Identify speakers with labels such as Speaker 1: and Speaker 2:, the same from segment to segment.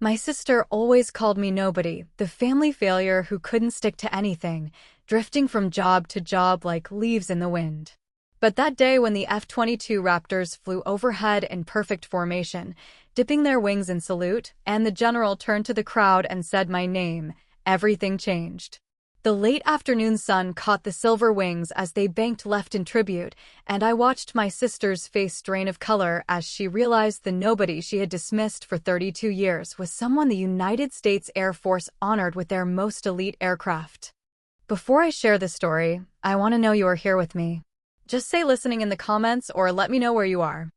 Speaker 1: My sister always called me nobody, the family failure who couldn't stick to anything, drifting from job to job like leaves in the wind. But that day when the F-22 Raptors flew overhead in perfect formation, dipping their wings in salute, and the general turned to the crowd and said my name, everything changed. The late afternoon sun caught the silver wings as they banked left in tribute, and I watched my sister's face drain of color as she realized the nobody she had dismissed for 32 years was someone the United States Air Force honored with their most elite aircraft. Before I share this story, I want to know you are here with me. Just say listening in the comments or let me know where you are.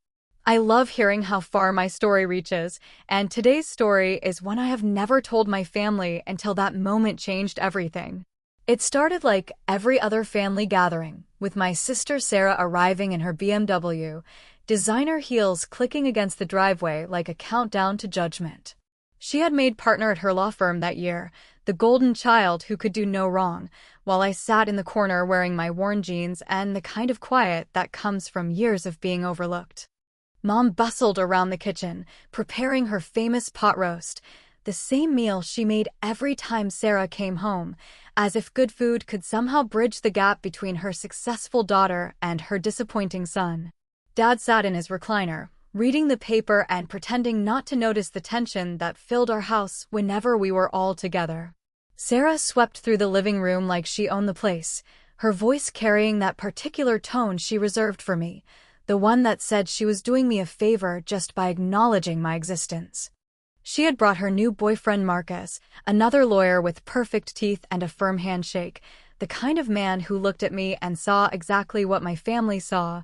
Speaker 1: I love hearing how far my story reaches, and today's story is one I have never told my family until that moment changed everything. It started like every other family gathering, with my sister Sarah arriving in her BMW, designer heels clicking against the driveway like a countdown to judgment. She had made partner at her law firm that year, the golden child who could do no wrong, while I sat in the corner wearing my worn jeans and the kind of quiet that comes from years of being overlooked. Mom bustled around the kitchen, preparing her famous pot roast, the same meal she made every time Sarah came home, as if good food could somehow bridge the gap between her successful daughter and her disappointing son. Dad sat in his recliner, reading the paper and pretending not to notice the tension that filled our house whenever we were all together. Sarah swept through the living room like she owned the place, her voice carrying that particular tone she reserved for me, the one that said she was doing me a favor just by acknowledging my existence. She had brought her new boyfriend Marcus, another lawyer with perfect teeth and a firm handshake, the kind of man who looked at me and saw exactly what my family saw,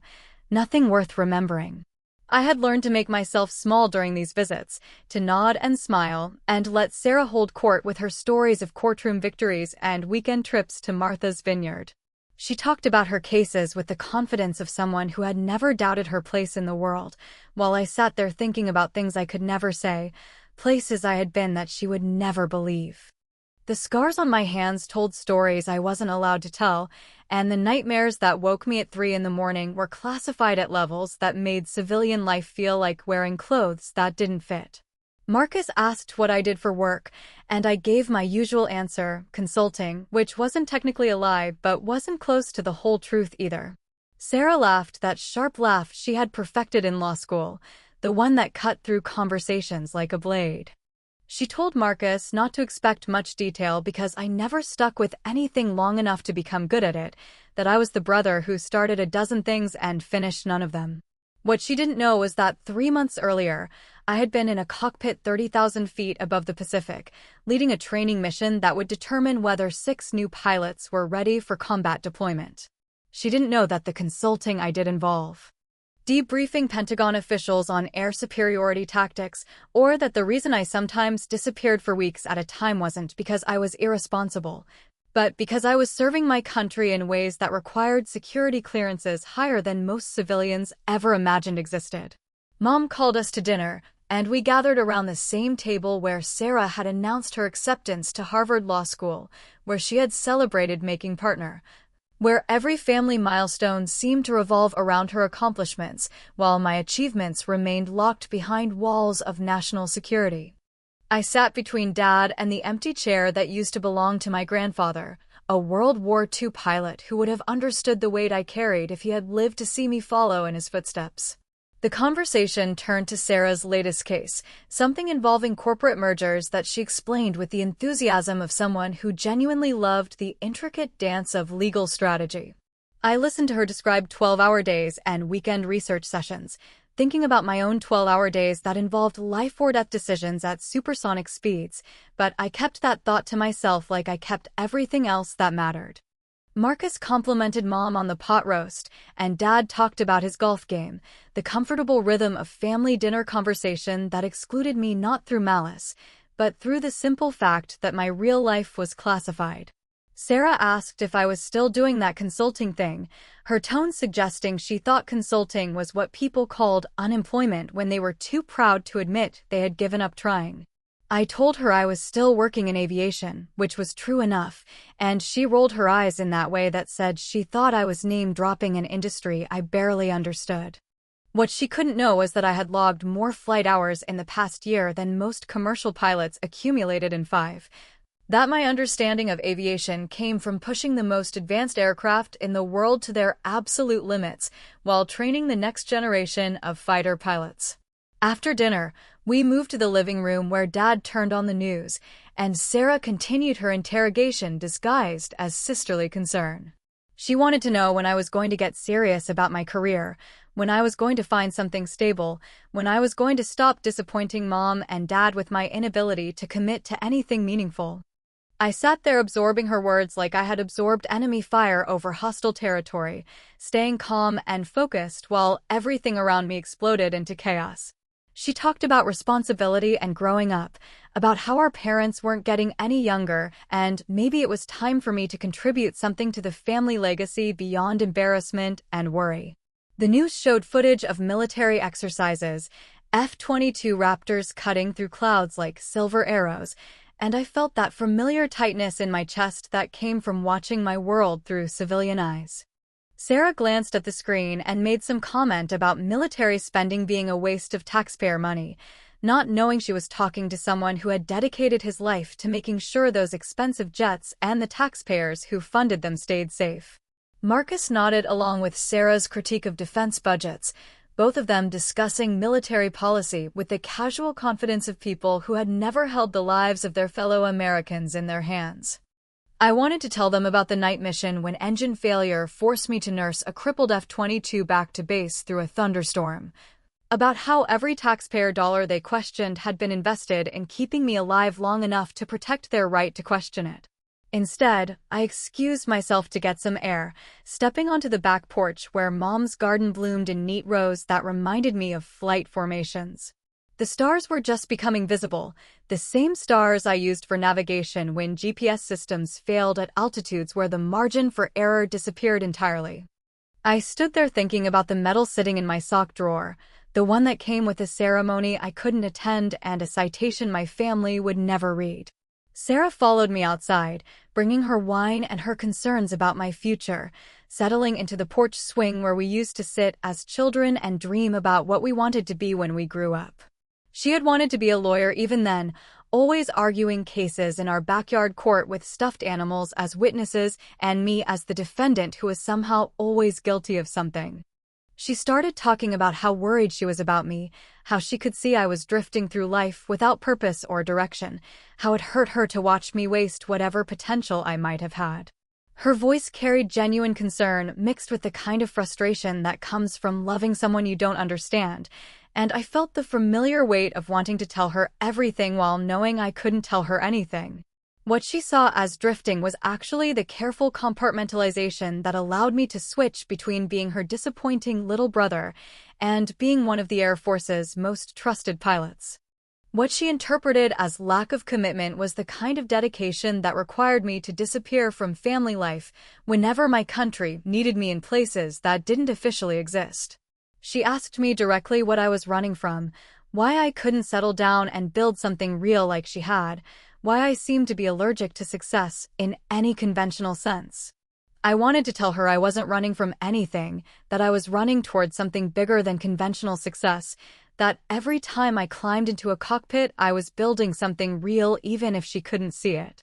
Speaker 1: nothing worth remembering. I had learned to make myself small during these visits, to nod and smile, and let Sarah hold court with her stories of courtroom victories and weekend trips to Martha's Vineyard. She talked about her cases with the confidence of someone who had never doubted her place in the world, while I sat there thinking about things I could never say, places I had been that she would never believe. The scars on my hands told stories I wasn't allowed to tell, and the nightmares that woke me at 3 in the morning were classified at levels that made civilian life feel like wearing clothes that didn't fit. Marcus asked what I did for work, and I gave my usual answer, consulting, which wasn't technically a lie but wasn't close to the whole truth either. Sarah laughed that sharp laugh she had perfected in law school, the one that cut through conversations like a blade. She told Marcus not to expect much detail because I never stuck with anything long enough to become good at it, that I was the brother who started a dozen things and finished none of them. What she didn't know was that 3 months earlier, I had been in a cockpit 30,000 feet above the Pacific, leading a training mission that would determine whether 6 new pilots were ready for combat deployment. She didn't know that the consulting I did involve debriefing Pentagon officials on air superiority tactics, or that the reason I sometimes disappeared for weeks at a time wasn't because I was irresponsible, but because I was serving my country in ways that required security clearances higher than most civilians ever imagined existed. Mom called us to dinner, and we gathered around the same table where Sarah had announced her acceptance to Harvard Law School, where she had celebrated making partner, where every family milestone seemed to revolve around her accomplishments, while my achievements remained locked behind walls of national security. I sat between Dad and the empty chair that used to belong to my grandfather, a World War II pilot who would have understood the weight I carried if he had lived to see me follow in his footsteps. The conversation turned to Sarah's latest case, something involving corporate mergers that she explained with the enthusiasm of someone who genuinely loved the intricate dance of legal strategy. I listened to her describe 12-hour days and weekend research sessions, thinking about my own 12-hour days that involved life-or-death decisions at supersonic speeds, but I kept that thought to myself like I kept everything else that mattered. Marcus complimented Mom on the pot roast, and Dad talked about his golf game, the comfortable rhythm of family dinner conversation that excluded me not through malice, but through the simple fact that my real life was classified. Sarah asked if I was still doing that consulting thing, her tone suggesting she thought consulting was what people called unemployment when they were too proud to admit they had given up trying. I told her I was still working in aviation, which was true enough, and she rolled her eyes in that way that said she thought I was name-dropping an industry I barely understood. What she couldn't know was that I had logged more flight hours in the past year than most commercial pilots accumulated in 5. That my understanding of aviation came from pushing the most advanced aircraft in the world to their absolute limits while training the next generation of fighter pilots. After dinner, we moved to the living room where Dad turned on the news, and Sarah continued her interrogation disguised as sisterly concern. She wanted to know when I was going to get serious about my career, when I was going to find something stable, when I was going to stop disappointing Mom and Dad with my inability to commit to anything meaningful. I sat there absorbing her words like I had absorbed enemy fire over hostile territory, staying calm and focused while everything around me exploded into chaos. She talked about responsibility and growing up, about how our parents weren't getting any younger, and maybe it was time for me to contribute something to the family legacy beyond embarrassment and worry. The news showed footage of military exercises, F-22 Raptors cutting through clouds like silver arrows, and I felt that familiar tightness in my chest that came from watching my world through civilian eyes. Sarah glanced at the screen and made some comment about military spending being a waste of taxpayer money, not knowing she was talking to someone who had dedicated his life to making sure those expensive jets and the taxpayers who funded them stayed safe. Marcus nodded along with Sarah's critique of defense budgets, both of them discussing military policy with the casual confidence of people who had never held the lives of their fellow Americans in their hands. I wanted to tell them about the night mission when engine failure forced me to nurse a crippled F-22 back to base through a thunderstorm, about how every taxpayer dollar they questioned had been invested in keeping me alive long enough to protect their right to question it. Instead, I excused myself to get some air, stepping onto the back porch where Mom's garden bloomed in neat rows that reminded me of flight formations. The stars were just becoming visible, the same stars I used for navigation when GPS systems failed at altitudes where the margin for error disappeared entirely. I stood there thinking about the medal sitting in my sock drawer, the one that came with a ceremony I couldn't attend and a citation my family would never read. Sarah followed me outside, bringing her wine and her concerns about my future, settling into the porch swing where we used to sit as children and dream about what we wanted to be when we grew up. She had wanted to be a lawyer even then, always arguing cases in our backyard court with stuffed animals as witnesses and me as the defendant who was somehow always guilty of something. She started talking about how worried she was about me, how she could see I was drifting through life without purpose or direction, how it hurt her to watch me waste whatever potential I might have had. Her voice carried genuine concern mixed with the kind of frustration that comes from loving someone you don't understand, and I felt the familiar weight of wanting to tell her everything while knowing I couldn't tell her anything. What she saw as drifting was actually the careful compartmentalization that allowed me to switch between being her disappointing little brother and being one of the Air Force's most trusted pilots. What she interpreted as lack of commitment was the kind of dedication that required me to disappear from family life whenever my country needed me in places that didn't officially exist. She asked me directly what I was running from, why I couldn't settle down and build something real like she had, why I seemed to be allergic to success in any conventional sense. I wanted to tell her I wasn't running from anything, that I was running towards something bigger than conventional success, that every time I climbed into a cockpit I was building something real even if she couldn't see it.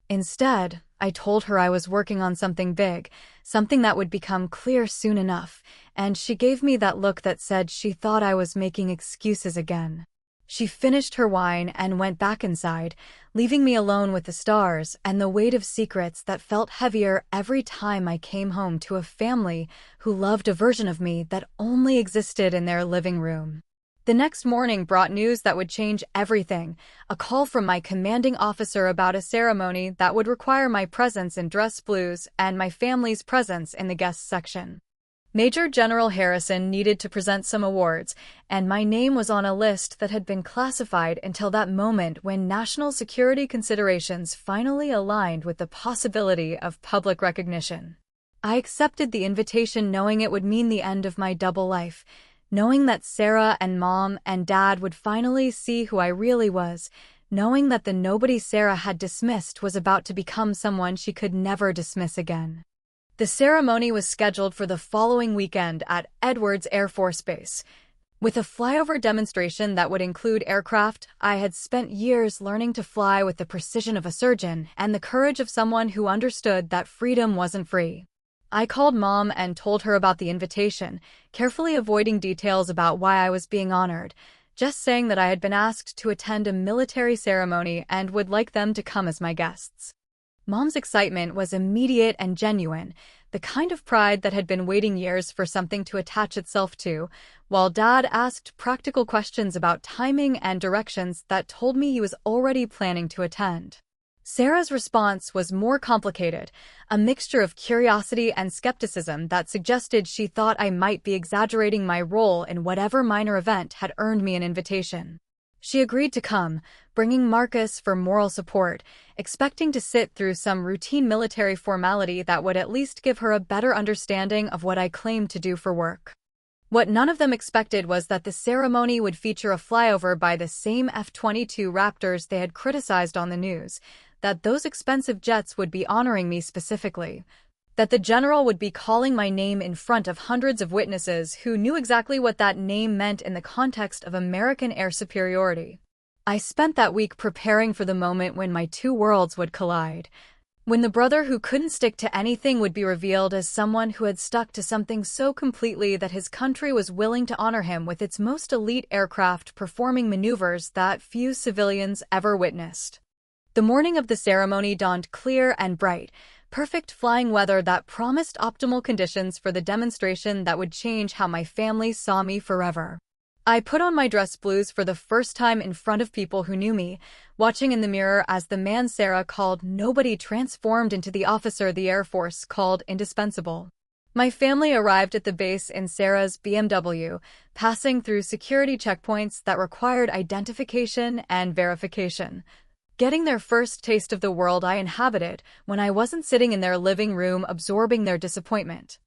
Speaker 1: Instead, I told her I was working on something big, something that would become clear soon enough, and she gave me that look that said she thought I was making excuses again. She finished her wine and went back inside, leaving me alone with the stars and the weight of secrets that felt heavier every time I came home to a family who loved a version of me that only existed in their living room. The next morning brought news that would change everything, a call from my commanding officer about a ceremony that would require my presence in dress blues and my family's presence in the guest section. Major General Harrison needed to present some awards, and my name was on a list that had been classified until that moment when national security considerations finally aligned with the possibility of public recognition. I accepted the invitation knowing it would mean the end of my double life, knowing that Sarah and Mom and Dad would finally see who I really was, knowing that the nobody Sarah had dismissed was about to become someone she could never dismiss again. The ceremony was scheduled for the following weekend at Edwards Air Force Base. With a flyover demonstration that would include aircraft, I had spent years learning to fly with the precision of a surgeon and the courage of someone who understood that freedom wasn't free. I called Mom and told her about the invitation, carefully avoiding details about why I was being honored, just saying that I had been asked to attend a military ceremony and would like them to come as my guests. Mom's excitement was immediate and genuine, the kind of pride that had been waiting years for something to attach itself to, while Dad asked practical questions about timing and directions that told me he was already planning to attend. Sarah's response was more complicated, a mixture of curiosity and skepticism that suggested she thought I might be exaggerating my role in whatever minor event had earned me an invitation. She agreed to come, bringing Marcus for moral support, expecting to sit through some routine military formality that would at least give her a better understanding of what I claimed to do for work. What none of them expected was that the ceremony would feature a flyover by the same F-22 Raptors they had criticized on the news, that those expensive jets would be honoring me specifically, that the general would be calling my name in front of hundreds of witnesses who knew exactly what that name meant in the context of American air superiority. I spent that week preparing for the moment when my two worlds would collide, when the brother who couldn't stick to anything would be revealed as someone who had stuck to something so completely that his country was willing to honor him with its most elite aircraft performing maneuvers that few civilians ever witnessed. The morning of the ceremony dawned clear and bright, perfect flying weather that promised optimal conditions for the demonstration that would change how my family saw me forever. I put on my dress blues for the first time in front of people who knew me, watching in the mirror as the man Sarah called nobody transformed into the officer the Air Force called indispensable. My family arrived at the base in Sarah's BMW, passing through security checkpoints that required identification and verification, getting their first taste of the world I inhabited when I wasn't sitting in their living room absorbing their disappointment.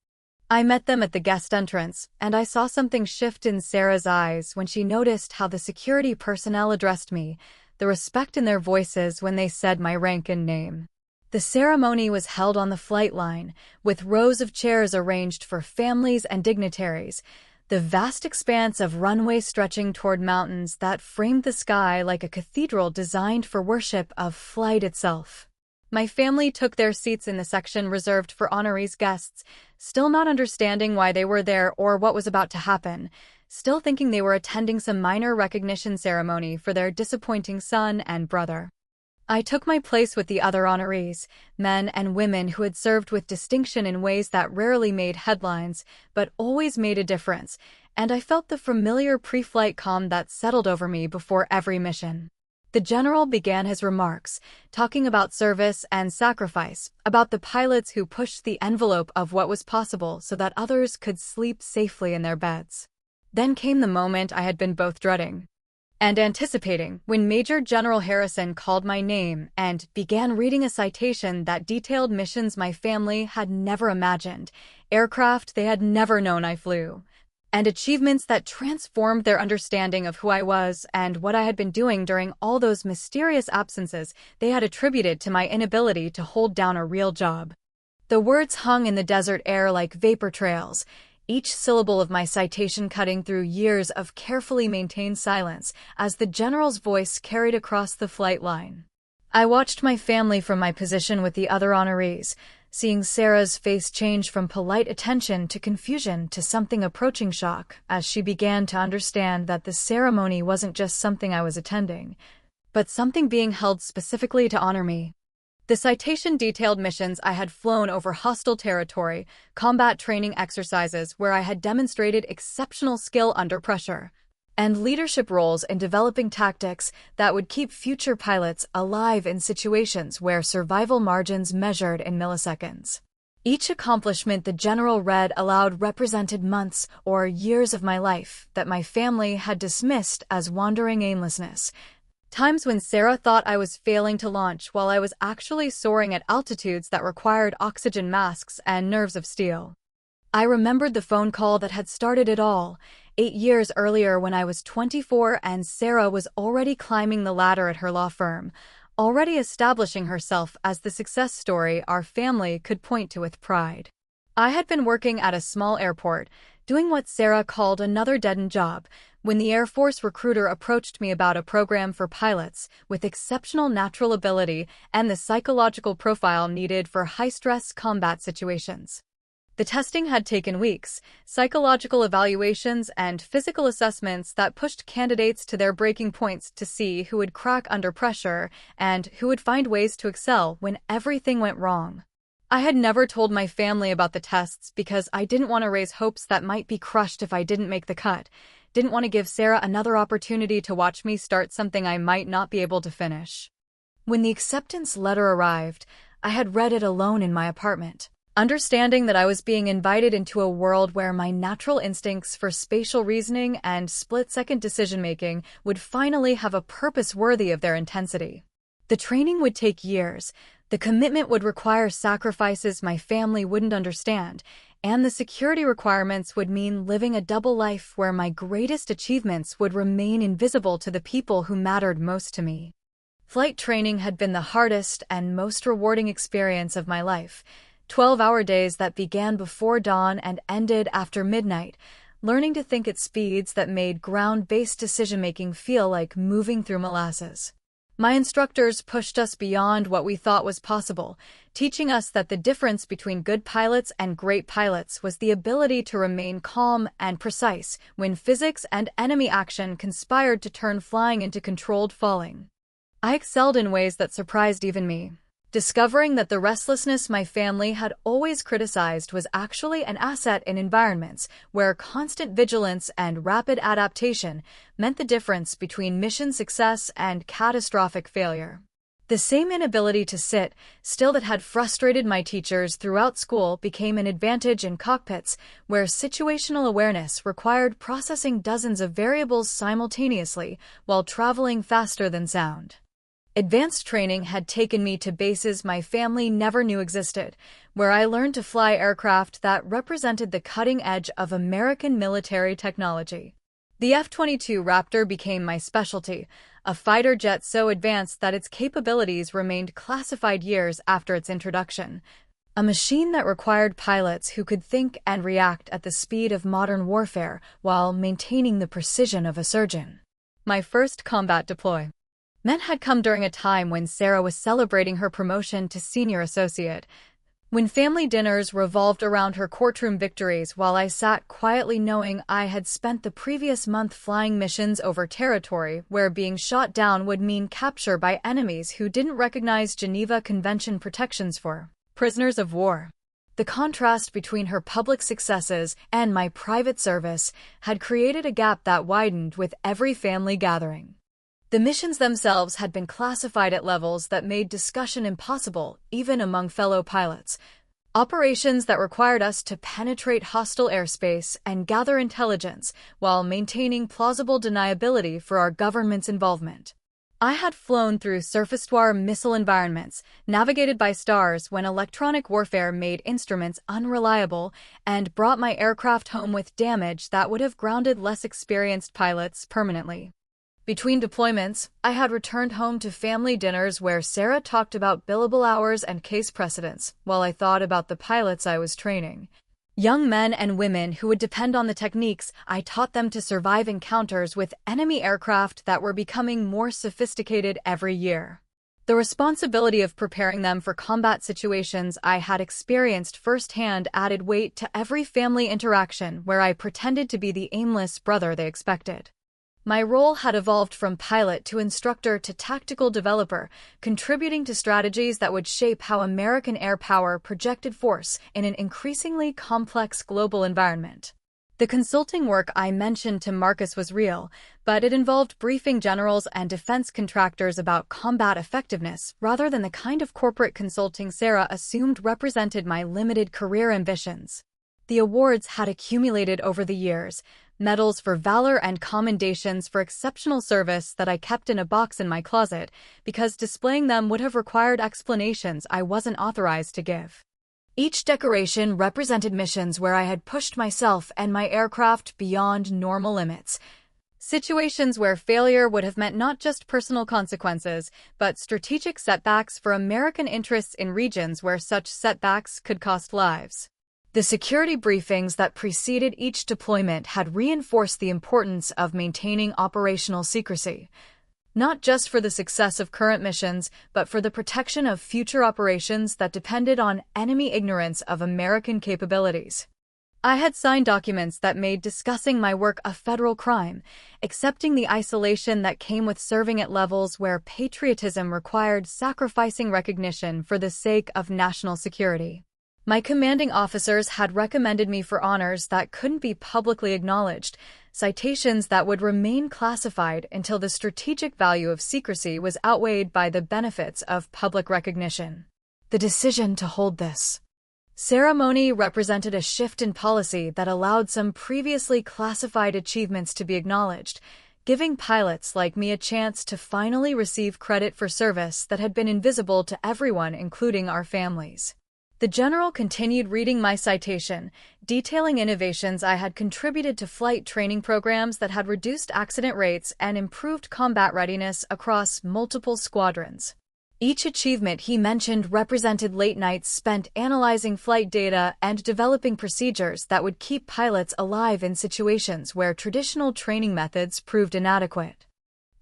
Speaker 1: I met them at the guest entrance, and I saw something shift in Sarah's eyes when she noticed how the security personnel addressed me, the respect in their voices when they said my rank and name. The ceremony was held on the flight line, with rows of chairs arranged for families and dignitaries, the vast expanse of runway stretching toward mountains that framed the sky like a cathedral designed for worship of flight itself. My family took their seats in the section reserved for honorees guests, still not understanding why they were there or what was about to happen, still thinking they were attending some minor recognition ceremony for their disappointing son and brother. I took my place with the other honorees, men and women who had served with distinction in ways that rarely made headlines, but always made a difference, and I felt the familiar pre-flight calm that settled over me before every mission. The general began his remarks, talking about service and sacrifice, about the pilots who pushed the envelope of what was possible so that others could sleep safely in their beds. Then came the moment I had been both dreading and anticipating, when Major General Harrison called my name and began reading a citation that detailed missions my family had never imagined, aircraft they had never known I flew, and achievements that transformed their understanding of who I was and what I had been doing during all those mysterious absences they had attributed to my inability to hold down a real job. The words hung in the desert air like vapor trails, each syllable of my citation cutting through years of carefully maintained silence as the general's voice carried across the flight line. I watched my family from my position with the other honorees, seeing Sarah's face change from polite attention to confusion to something approaching shock as she began to understand that the ceremony wasn't just something I was attending, but something being held specifically to honor me. The citation detailed missions I had flown over hostile territory, combat training exercises where I had demonstrated exceptional skill under pressure, and leadership roles in developing tactics that would keep future pilots alive in situations where survival margins measured in milliseconds. Each accomplishment the general read aloud represented months or years of my life that my family had dismissed as wandering aimlessness, times when Sarah thought I was failing to launch while I was actually soaring at altitudes that required oxygen masks and nerves of steel. I remembered the phone call that had started it all, 8 years earlier when I was 24 and Sarah was already climbing the ladder at her law firm, already establishing herself as the success story our family could point to with pride. I had been working at a small airport, doing what Sarah called another dead-end job, when the Air Force recruiter approached me about a program for pilots with exceptional natural ability and the psychological profile needed for high-stress combat situations. The testing had taken weeks, psychological evaluations and physical assessments that pushed candidates to their breaking points to see who would crack under pressure and who would find ways to excel when everything went wrong. I had never told my family about the tests because I didn't want to raise hopes that might be crushed if I didn't make the cut. Didn't want to give Sarah another opportunity to watch me start something I might not be able to finish. When the acceptance letter arrived, I had read it alone in my apartment. Understanding that I was being invited into a world where my natural instincts for spatial reasoning and split-second decision-making would finally have a purpose worthy of their intensity. The training would take years, the commitment would require sacrifices my family wouldn't understand, and the security requirements would mean living a double life where my greatest achievements would remain invisible to the people who mattered most to me. Flight training had been the hardest and most rewarding experience of my life. 12-hour days that began before dawn and ended after midnight, learning to think at speeds that made ground-based decision-making feel like moving through molasses. My instructors pushed us beyond what we thought was possible, teaching us that the difference between good pilots and great pilots was the ability to remain calm and precise when physics and enemy action conspired to turn flying into controlled falling. I excelled in ways that surprised even me. Discovering that the restlessness my family had always criticized was actually an asset in environments where constant vigilance and rapid adaptation meant the difference between mission success and catastrophic failure. The same inability to sit still that had frustrated my teachers throughout school became an advantage in cockpits where situational awareness required processing dozens of variables simultaneously while traveling faster than sound. Advanced training had taken me to bases my family never knew existed, where I learned to fly aircraft that represented the cutting edge of American military technology. The F-22 Raptor became my specialty, a fighter jet so advanced that its capabilities remained classified years after its introduction. A machine that required pilots who could think and react at the speed of modern warfare while maintaining the precision of a surgeon. My first combat deploy had come during a time when Sarah was celebrating her promotion to senior associate, when family dinners revolved around her courtroom victories while I sat quietly knowing I had spent the previous month flying missions over territory where being shot down would mean capture by enemies who didn't recognize Geneva Convention protections for prisoners of war. The contrast between her public successes and my private service had created a gap that widened with every family gathering. The missions themselves had been classified at levels that made discussion impossible, even among fellow pilots. Operations that required us to penetrate hostile airspace and gather intelligence while maintaining plausible deniability for our government's involvement. I had flown through surface-to-air missile environments, navigated by stars when electronic warfare made instruments unreliable, and brought my aircraft home with damage that would have grounded less experienced pilots permanently. Between deployments, I had returned home to family dinners where Sarah talked about billable hours and case precedents, while I thought about the pilots I was training. Young men and women who would depend on the techniques I taught them to survive encounters with enemy aircraft that were becoming more sophisticated every year. The responsibility of preparing them for combat situations I had experienced firsthand added weight to every family interaction where I pretended to be the aimless brother they expected. My role had evolved from pilot to instructor to tactical developer, contributing to strategies that would shape how American air power projected force in an increasingly complex global environment. The consulting work I mentioned to Marcus was real, but it involved briefing generals and defense contractors about combat effectiveness rather than the kind of corporate consulting Sarah assumed represented my limited career ambitions. The awards had accumulated over the years, medals for valor and commendations for exceptional service that I kept in a box in my closet because displaying them would have required explanations I wasn't authorized to give. Each decoration represented missions where I had pushed myself and my aircraft beyond normal limits. Situations where failure would have meant not just personal consequences, but strategic setbacks for American interests in regions where such setbacks could cost lives. The security briefings that preceded each deployment had reinforced the importance of maintaining operational secrecy, not just for the success of current missions, but for the protection of future operations that depended on enemy ignorance of American capabilities. I had signed documents that made discussing my work a federal crime, accepting the isolation that came with serving at levels where patriotism required sacrificing recognition for the sake of national security. My commanding officers had recommended me for honors that couldn't be publicly acknowledged, citations that would remain classified until the strategic value of secrecy was outweighed by the benefits of public recognition. The decision to hold this ceremony represented a shift in policy that allowed some previously classified achievements to be acknowledged, giving pilots like me a chance to finally receive credit for service that had been invisible to everyone, including our families. The general continued reading my citation, detailing innovations I had contributed to flight training programs that had reduced accident rates and improved combat readiness across multiple squadrons. Each achievement he mentioned represented late nights spent analyzing flight data and developing procedures that would keep pilots alive in situations where traditional training methods proved inadequate.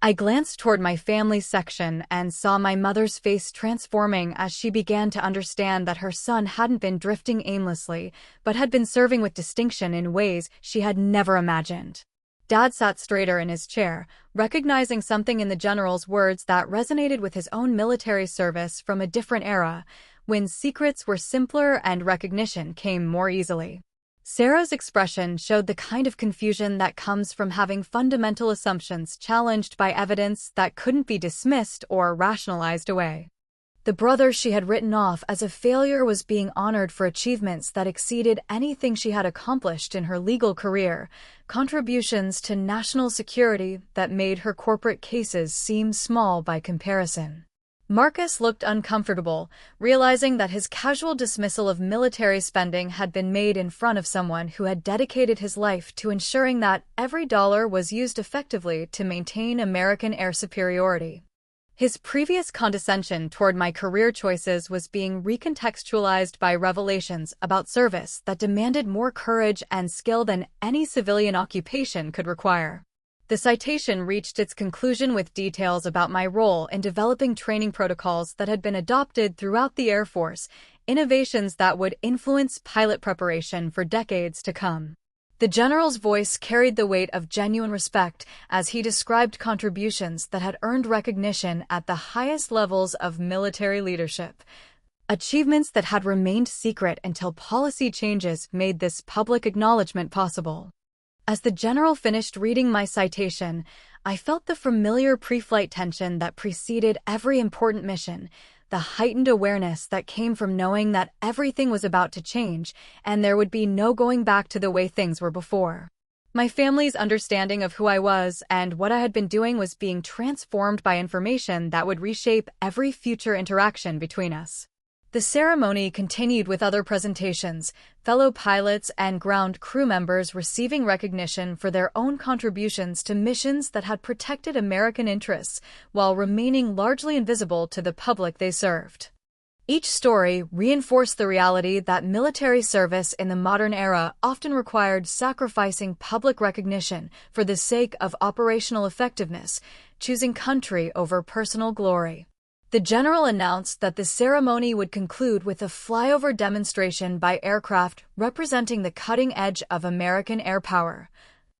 Speaker 1: I glanced toward my family section and saw my mother's face transforming as she began to understand that her son hadn't been drifting aimlessly, but had been serving with distinction in ways she had never imagined. Dad sat straighter in his chair, recognizing something in the general's words that resonated with his own military service from a different era, when secrets were simpler and recognition came more easily. Sarah's expression showed the kind of confusion that comes from having fundamental assumptions challenged by evidence that couldn't be dismissed or rationalized away. The brother she had written off as a failure was being honored for achievements that exceeded anything she had accomplished in her legal career, contributions to national security that made her corporate cases seem small by comparison. Marcus looked uncomfortable, realizing that his casual dismissal of military spending had been made in front of someone who had dedicated his life to ensuring that every dollar was used effectively to maintain American air superiority. His previous condescension toward my career choices was being recontextualized by revelations about service that demanded more courage and skill than any civilian occupation could require. The citation reached its conclusion with details about my role in developing training protocols that had been adopted throughout the Air Force, innovations that would influence pilot preparation for decades to come. The general's voice carried the weight of genuine respect as he described contributions that had earned recognition at the highest levels of military leadership. Achievements that had remained secret until policy changes made this public acknowledgement possible. As the general finished reading my citation, I felt the familiar pre-flight tension that preceded every important mission, the heightened awareness that came from knowing that everything was about to change and there would be no going back to the way things were before. My family's understanding of who I was and what I had been doing was being transformed by information that would reshape every future interaction between us. The ceremony continued with other presentations, fellow pilots and ground crew members receiving recognition for their own contributions to missions that had protected American interests while remaining largely invisible to the public they served. Each story reinforced the reality that military service in the modern era often required sacrificing public recognition for the sake of operational effectiveness, choosing country over personal glory. The general announced that the ceremony would conclude with a flyover demonstration by aircraft representing the cutting edge of American air power.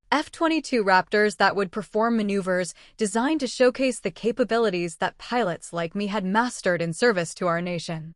Speaker 1: F-22 Raptors that would perform maneuvers designed to showcase the capabilities that pilots like me had mastered in service to our nation.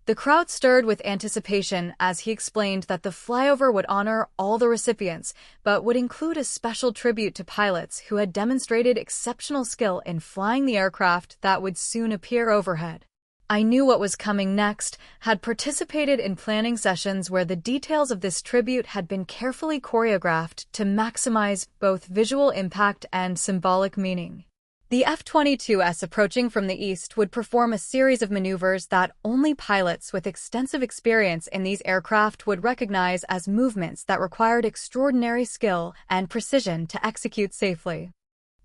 Speaker 1: The crowd stirred with anticipation as he explained that the flyover would honor all the recipients, but would include a special tribute to pilots who had demonstrated exceptional skill in flying the aircraft that would soon appear overhead. I knew what was coming next, had participated in planning sessions where the details of this tribute had been carefully choreographed to maximize both visual impact and symbolic meaning. The F-22s approaching from the east would perform a series of maneuvers that only pilots with extensive experience in these aircraft would recognize as movements that required extraordinary skill and precision to execute safely.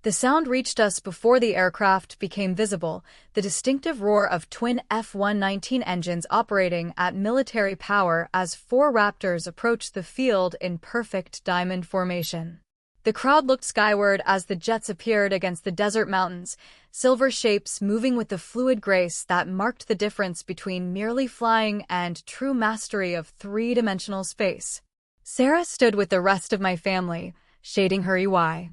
Speaker 1: The sound reached us before the aircraft became visible, the distinctive roar of twin F-119 engines operating at military power as four Raptors approached the field in perfect diamond formation. The crowd looked skyward as the jets appeared against the desert mountains, silver shapes moving with the fluid grace that marked the difference between merely flying and true mastery of three-dimensional space. Sarah stood with the rest of my family, shading her EYs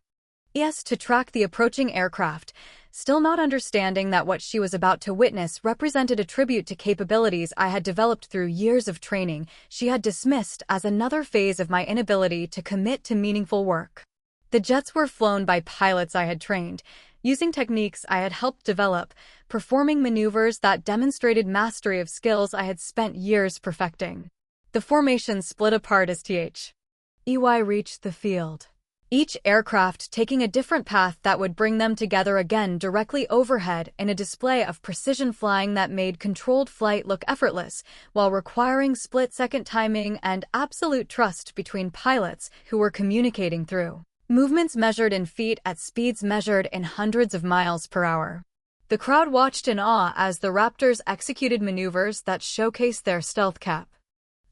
Speaker 1: to track the approaching aircraft, still not understanding that what she was about to witness represented a tribute to capabilities I had developed through years of training she had dismissed as another phase of my inability to commit to meaningful work. The jets were flown by pilots I had trained, using techniques I had helped develop, performing maneuvers that demonstrated mastery of skills I had spent years perfecting. The formation split apart as EY reached the field, each aircraft taking a different path that would bring them together again directly overhead in a display of precision flying that made controlled flight look effortless, while requiring split-second timing and absolute trust between pilots who were communicating through movements measured in feet at speeds measured in hundreds of miles per hour. The crowd watched in awe as the Raptors executed maneuvers that showcased their stealth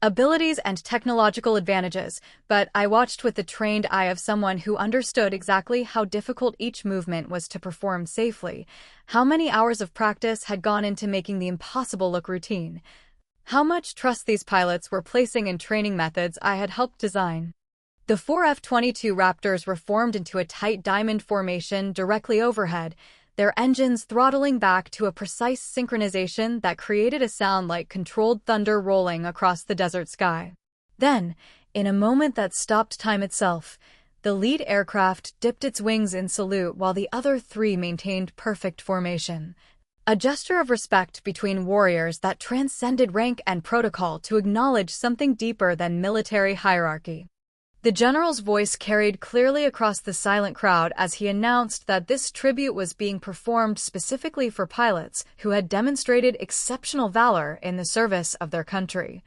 Speaker 1: abilities and technological advantages, but I watched with the trained eye of someone who understood exactly how difficult each movement was to perform safely, how many hours of practice had gone into making the impossible look routine, how much trust these pilots were placing in training methods I had helped design. The four F-22 Raptors were formed into a tight diamond formation directly overhead, their engines throttling back to a precise synchronization that created a sound like controlled thunder rolling across the desert sky. Then, in a moment that stopped time itself, the lead aircraft dipped its wings in salute while the other three maintained perfect formation. A gesture of respect between warriors that transcended rank and protocol to acknowledge something deeper than military hierarchy. The general's voice carried clearly across the silent crowd as he announced that this tribute was being performed specifically for pilots who had demonstrated exceptional valor in the service of their country,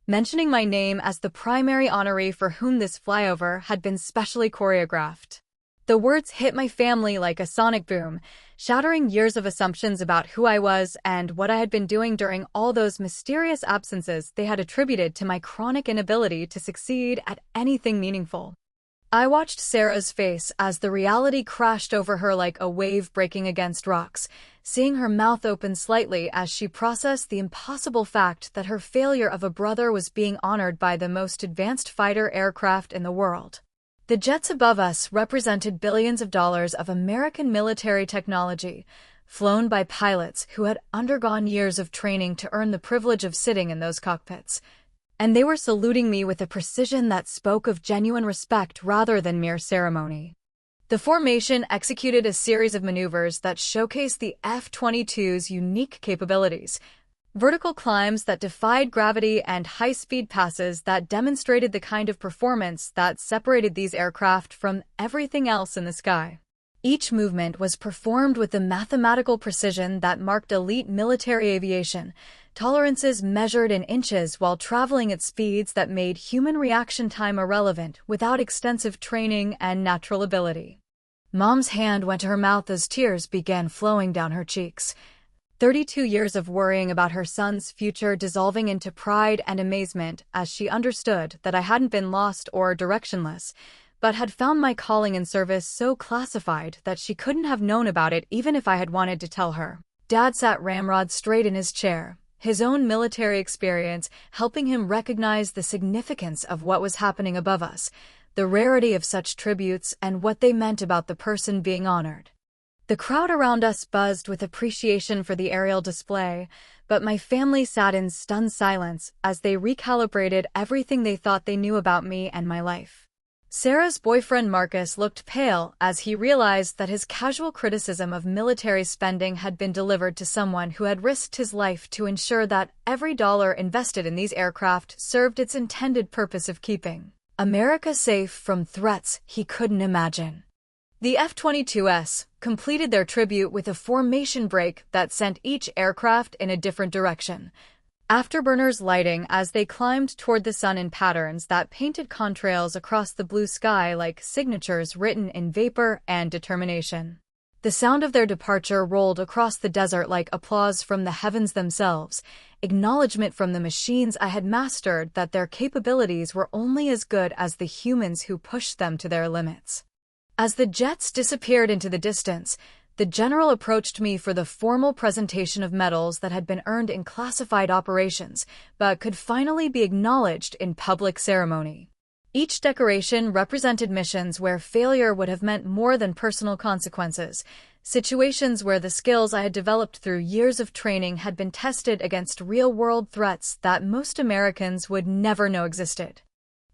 Speaker 1: mentioning my name as the primary honoree for whom this flyover had been specially choreographed. The words hit my family like a sonic boom, shattering years of assumptions about who I was and what I had been doing during all those mysterious absences they had attributed to my chronic inability to succeed at anything meaningful. I watched Sarah's face as the reality crashed over her like a wave breaking against rocks, seeing her mouth open slightly as she processed the impossible fact that her failure of a brother was being honored by the most advanced fighter aircraft in the world. The jets above us represented billions of dollars of American military technology, flown by pilots who had undergone years of training to earn the privilege of sitting in those cockpits. And they were saluting me with a precision that spoke of genuine respect rather than mere ceremony. The formation executed a series of maneuvers that showcased the F-22's unique capabilities, vertical climbs that defied gravity and high-speed passes that demonstrated the kind of performance that separated these aircraft from everything else in the sky. Each movement was performed with the mathematical precision that marked elite military aviation, tolerances measured in inches while traveling at speeds that made human reaction time irrelevant without extensive training and natural ability. Mom's hand went to her mouth as tears began flowing down her cheeks. 32 years of worrying about her son's future dissolving into pride and amazement as she understood that I hadn't been lost or directionless, but had found my calling in service so classified that she couldn't have known about it even if I had wanted to tell her. Dad sat ramrod straight in his chair, his own military experience helping him recognize the significance of what was happening above us, the rarity of such tributes and what they meant about the person being honored. The crowd around us buzzed with appreciation for the aerial display, but my family sat in stunned silence as they recalibrated everything they thought they knew about me and my life. Sarah's boyfriend Marcus looked pale as he realized that his casual criticism of military spending had been delivered to someone who had risked his life to ensure that every dollar invested in these aircraft served its intended purpose of keeping America safe from threats he couldn't imagine. The F-22s completed their tribute with a formation break that sent each aircraft in a different direction. Afterburners lighting as they climbed toward the sun in patterns that painted contrails across the blue sky like signatures written in vapor and determination. The sound of their departure rolled across the desert like applause from the heavens themselves, acknowledgement from the machines I had mastered that their capabilities were only as good as the humans who pushed them to their limits. As the jets disappeared into the distance, the general approached me for the formal presentation of medals that had been earned in classified operations, but could finally be acknowledged in public ceremony. Each decoration represented missions where failure would have meant more than personal consequences, situations where the skills I had developed through years of training had been tested against real-world threats that most Americans would never know existed.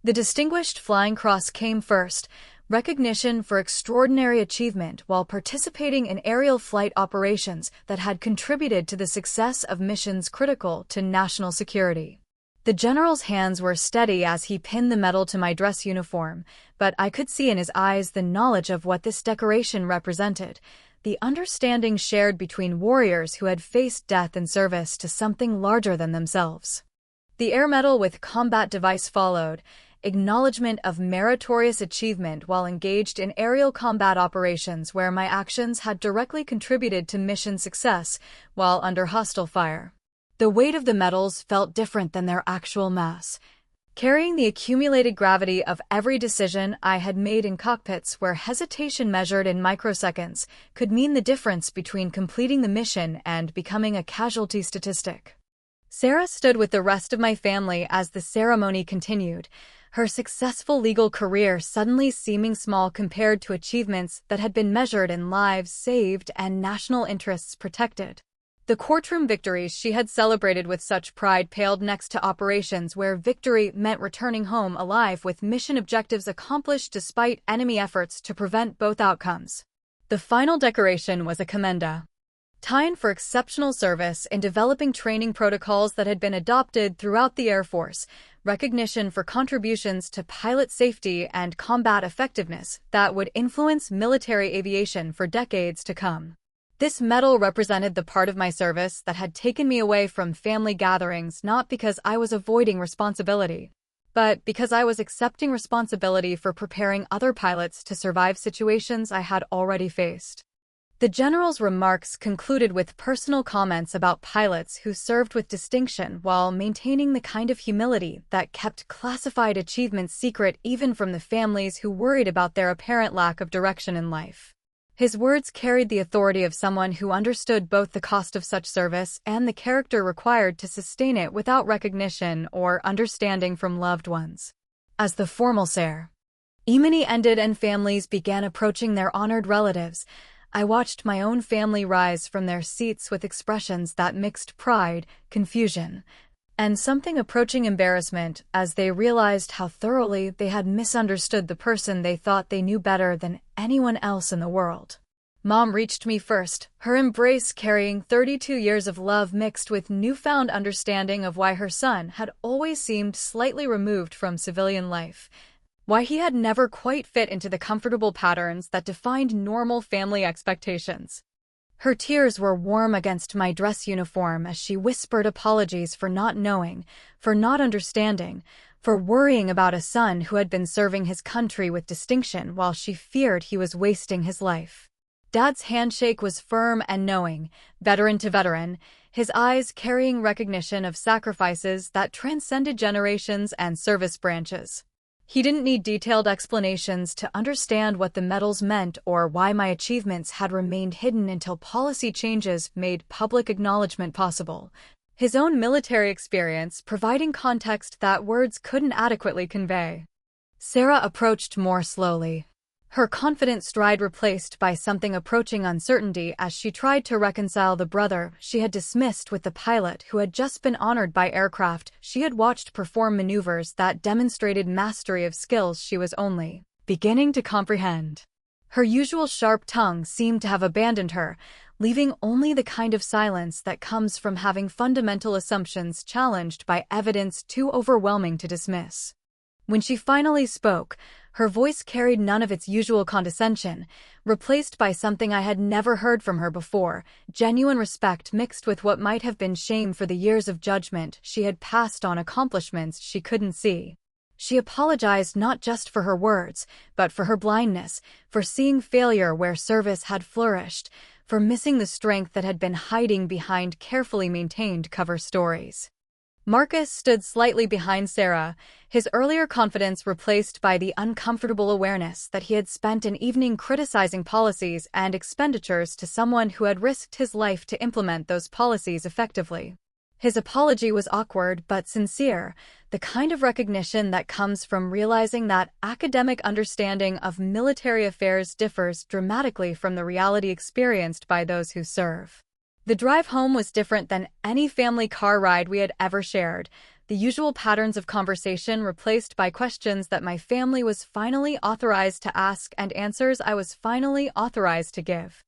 Speaker 1: The Distinguished Flying Cross came first, recognition for extraordinary achievement while participating in aerial flight operations that had contributed to the success of missions critical to national security. The general's hands were steady as he pinned the medal to my dress uniform, but I could see in his eyes the knowledge of what this decoration represented, the understanding shared between warriors who had faced death in service to something larger than themselves. The air medal with combat device followed, acknowledgement of meritorious achievement while engaged in aerial combat operations where my actions had directly contributed to mission success while under hostile fire. The weight of the medals felt different than their actual mass, carrying the accumulated gravity of every decision I had made in cockpits where hesitation measured in microseconds could mean the difference between completing the mission and becoming a casualty statistic. Sarah stood with the rest of my family as the ceremony continued, her successful legal career suddenly seeming small compared to achievements that had been measured in lives saved and national interests protected. The courtroom victories she had celebrated with such pride paled next to operations where victory meant returning home alive with mission objectives accomplished despite enemy efforts to prevent both outcomes. The final decoration was a commenda. Tyne for exceptional service in developing training protocols that had been adopted throughout the Air Force, recognition for contributions to pilot safety and combat effectiveness that would influence military aviation for decades to come. This medal represented the part of my service that had taken me away from family gatherings not because I was avoiding responsibility, but because I was accepting responsibility for preparing other pilots to survive situations I had already faced. The general's remarks concluded with personal comments about pilots who served with distinction while maintaining the kind of humility that kept classified achievements secret even from the families who worried about their apparent lack of direction in life. His words carried the authority of someone who understood both the cost of such service and the character required to sustain it without recognition or understanding from loved ones. As the formal ceremony ended and families began approaching their honored relatives, I watched my own family rise from their seats with expressions that mixed pride, confusion, and something approaching embarrassment as they realized how thoroughly they had misunderstood the person they thought they knew better than anyone else in the world. Mom reached me first, her embrace carrying 32 years of love mixed with newfound understanding of why her son had always seemed slightly removed from civilian life, why he had never quite fit into the comfortable patterns that defined normal family expectations. Her tears were warm against my dress uniform as she whispered apologies for not knowing, for not understanding, for worrying about a son who had been serving his country with distinction while she feared he was wasting his life. Dad's handshake was firm and knowing, veteran to veteran, his eyes carrying recognition of sacrifices that transcended generations and service branches. He didn't need detailed explanations to understand what the medals meant or why my achievements had remained hidden until policy changes made public acknowledgement possible. His own military experience providing context that words couldn't adequately convey. Sarah approached more slowly, her confident stride replaced by something approaching uncertainty as she tried to reconcile the brother she had dismissed with the pilot who had just been honored by aircraft she had watched perform maneuvers that demonstrated mastery of skills she was only beginning to comprehend. Her usual sharp tongue seemed to have abandoned her, leaving only the kind of silence that comes from having fundamental assumptions challenged by evidence too overwhelming to dismiss. When she finally spoke, Her voice carried none of its usual condescension, replaced by something I had never heard from her before, genuine respect mixed with what might have been shame for the years of judgment she had passed on accomplishments she couldn't see. She apologized not just for her words, but for her blindness, for seeing failure where service had flourished, for missing the strength that had been hiding behind carefully maintained cover stories. Marcus stood slightly behind Sarah, his earlier confidence replaced by the uncomfortable awareness that he had spent an evening criticizing policies and expenditures to someone who had risked his life to implement those policies effectively. His apology was awkward but sincere, the kind of recognition that comes from realizing that academic understanding of military affairs differs dramatically from the reality experienced by those who serve. The drive home was different than any family car ride we had ever shared, the usual patterns of conversation replaced by questions that my family was finally authorized to ask and answers I was finally authorized to give.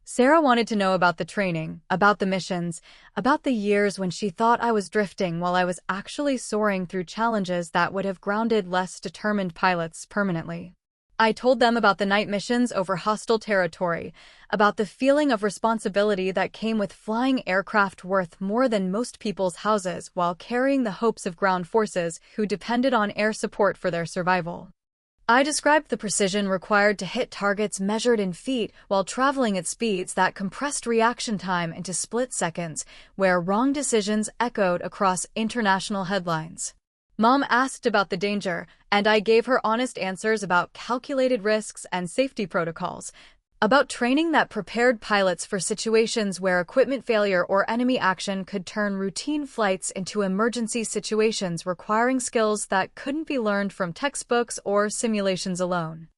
Speaker 1: Sarah wanted to know about the training, about the missions, about the years when she thought I was drifting while I was actually soaring through challenges that would have grounded less determined pilots permanently. I told them about the night missions over hostile territory, about the feeling of responsibility that came with flying aircraft worth more than most people's houses while carrying the hopes of ground forces who depended on air support for their survival. I described the precision required to hit targets measured in feet while traveling at speeds that compressed reaction time into split seconds, where wrong decisions echoed across international headlines. Mom asked about the danger, and I gave her honest answers about calculated risks and safety protocols, about training that prepared pilots for situations where equipment failure or enemy action could turn routine flights into emergency situations requiring skills that couldn't be learned from textbooks or simulations alone.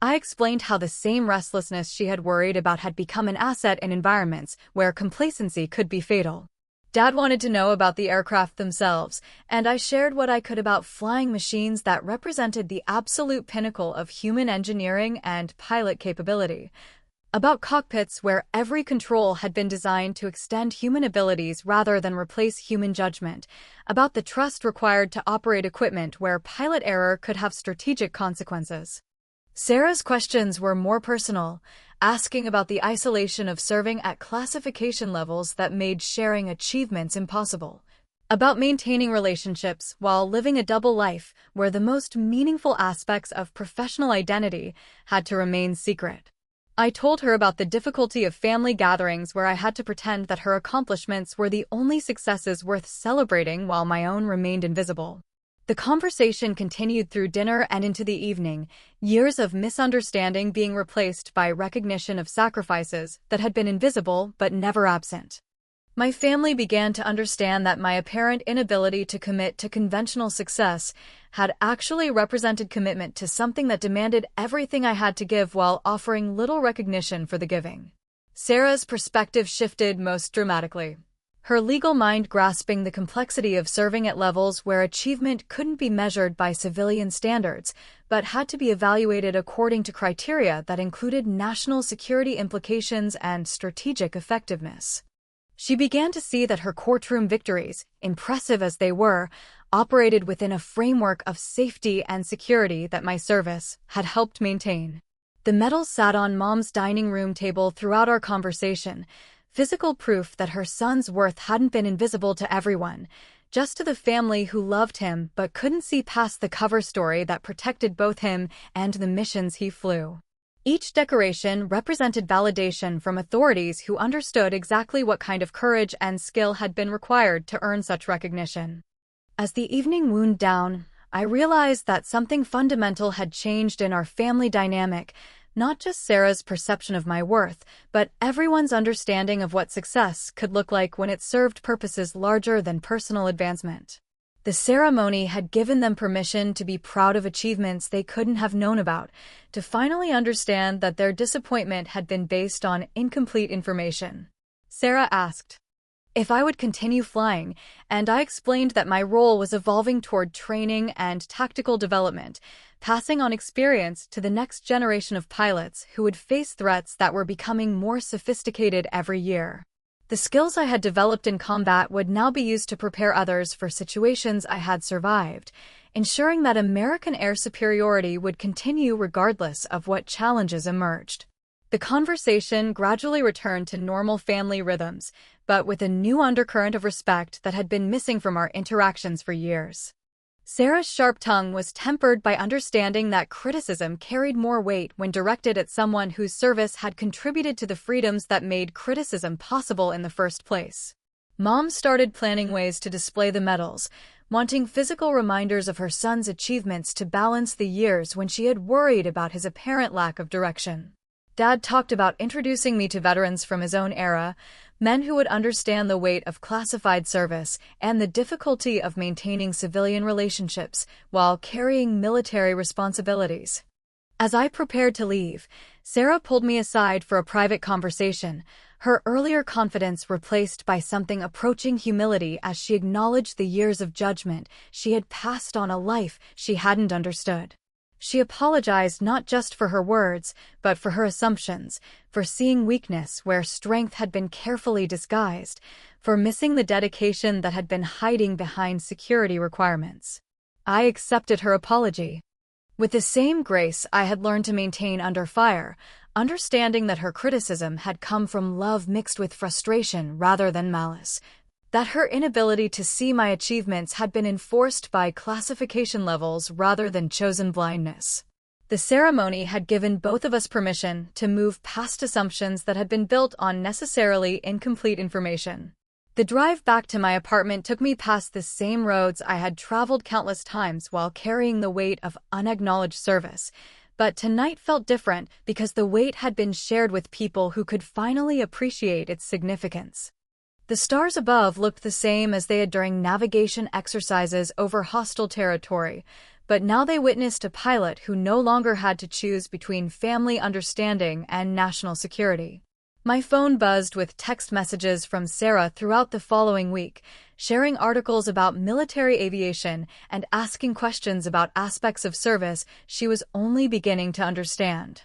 Speaker 1: I explained how the same restlessness she had worried about had become an asset in environments where complacency could be fatal. Dad wanted to know about the aircraft themselves, and I shared what I could about flying machines that represented the absolute pinnacle of human engineering and pilot capability, about cockpits where every control had been designed to extend human abilities rather than replace human judgment, about the trust required to operate equipment where pilot error could have strategic consequences. Sarah's questions were more personal, asking about the isolation of serving at classification levels that made sharing achievements impossible, about maintaining relationships while living a double life where the most meaningful aspects of professional identity had to remain secret. I told her about the difficulty of family gatherings where I had to pretend that her accomplishments were the only successes worth celebrating while my own remained invisible. The conversation continued through dinner and into the evening, years of misunderstanding being replaced by recognition of sacrifices that had been invisible but never absent. My family began to understand that my apparent inability to commit to conventional success had actually represented commitment to something that demanded everything I had to give while offering little recognition for the giving. Sarah's perspective shifted most dramatically, her legal mind grasping the complexity of serving at levels where achievement couldn't be measured by civilian standards, but had to be evaluated according to criteria that included national security implications and strategic effectiveness. She began to see that her courtroom victories, impressive as they were, operated within a framework of safety and security that my service had helped maintain. The medals sat on Mom's dining room table throughout our conversation, physical proof that her son's worth hadn't been invisible to everyone, just to the family who loved him but couldn't see past the cover story that protected both him and the missions he flew. Each decoration represented validation from authorities who understood exactly what kind of courage and skill had been required to earn such recognition. As the evening wound down, I realized that something fundamental had changed in our family dynamic, not just Sarah's perception of my worth, but everyone's understanding of what success could look like when it served purposes larger than personal advancement. The ceremony had given them permission to be proud of achievements they couldn't have known about, to finally understand that their disappointment had been based on incomplete information. Sarah asked if I would continue flying, and I explained that my role was evolving toward training and tactical development, passing on experience to the next generation of pilots who would face threats that were becoming more sophisticated every year. The skills I had developed in combat would now be used to prepare others for situations I had survived, ensuring that American air superiority would continue regardless of what challenges emerged. The conversation gradually returned to normal family rhythms, but with a new undercurrent of respect that had been missing from our interactions for years. Sarah's sharp tongue was tempered by understanding that criticism carried more weight when directed at someone whose service had contributed to the freedoms that made criticism possible in the first place. Mom started planning ways to display the medals, wanting physical reminders of her son's achievements to balance the years when she had worried about his apparent lack of direction. Dad talked about introducing me to veterans from his own era, men who would understand the weight of classified service and the difficulty of maintaining civilian relationships while carrying military responsibilities. As I prepared to leave, Sarah pulled me aside for a private conversation, her earlier confidence replaced by something approaching humility as she acknowledged the years of judgment she had passed on a life she hadn't understood. She apologized not just for her words, but for her assumptions, for seeing weakness where strength had been carefully disguised, for missing the dedication that had been hiding behind security requirements. I accepted her apology. With the same grace I had learned to maintain under fire, understanding that her criticism had come from love mixed with frustration rather than malice, that her inability to see my achievements had been enforced by classification levels rather than chosen blindness. The ceremony had given both of us permission to move past assumptions that had been built on necessarily incomplete information. The drive back to my apartment took me past the same roads I had traveled countless times while carrying the weight of unacknowledged service, but tonight felt different because the weight had been shared with people who could finally appreciate its significance. The stars above looked the same as they had during navigation exercises over hostile territory, but now they witnessed a pilot who no longer had to choose between family understanding and national security. My phone buzzed with text messages from Sarah throughout the following week, sharing articles about military aviation and asking questions about aspects of service she was only beginning to understand.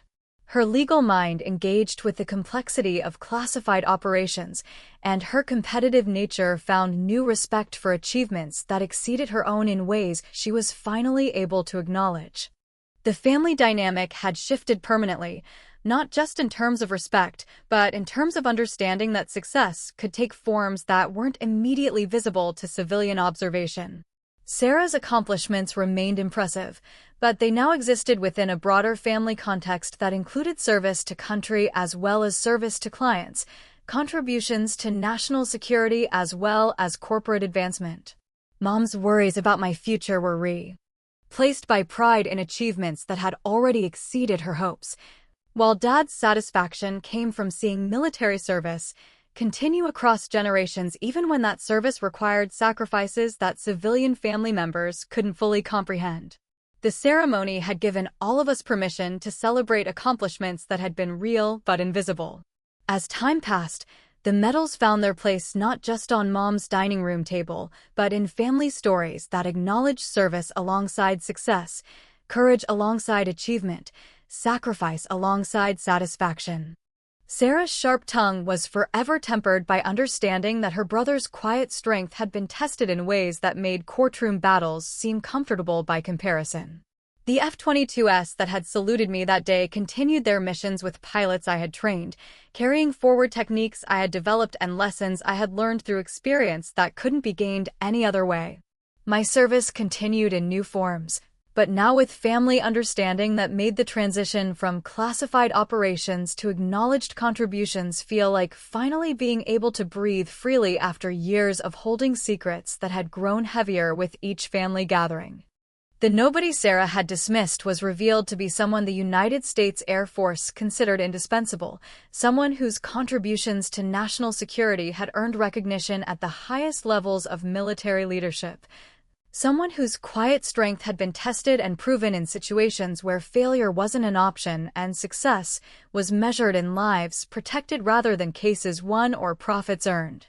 Speaker 1: Her legal mind engaged with the complexity of classified operations, and her competitive nature found new respect for achievements that exceeded her own in ways she was finally able to acknowledge. The family dynamic had shifted permanently, not just in terms of respect, but in terms of understanding that success could take forms that weren't immediately visible to civilian observation. Sarah's accomplishments remained impressive, but they now existed within a broader family context that included service to country as well as service to clients, contributions to national security as well as corporate advancement. Mom's worries about my future were replaced by pride in achievements that had already exceeded her hopes, while Dad's satisfaction came from seeing military service continue across generations even when that service required sacrifices that civilian family members couldn't fully comprehend. The ceremony had given all of us permission to celebrate accomplishments that had been real but invisible. As time passed, the medals found their place not just on Mom's dining room table, but in family stories that acknowledged service alongside success, courage alongside achievement, sacrifice alongside satisfaction. Sarah's sharp tongue was forever tempered by understanding that her brother's quiet strength had been tested in ways that made courtroom battles seem comfortable by comparison. The F-22s that had saluted me that day continued their missions with pilots I had trained, carrying forward techniques I had developed and lessons I had learned through experience that couldn't be gained any other way. My service continued in new forms, but now with family understanding that made the transition from classified operations to acknowledged contributions feel like finally being able to breathe freely after years of holding secrets that had grown heavier with each family gathering. The nobody Sarah had dismissed was revealed to be someone the United States Air Force considered indispensable, someone whose contributions to national security had earned recognition at the highest levels of military leadership. Someone whose quiet strength had been tested and proven in situations where failure wasn't an option and success was measured in lives protected rather than cases won or profits earned.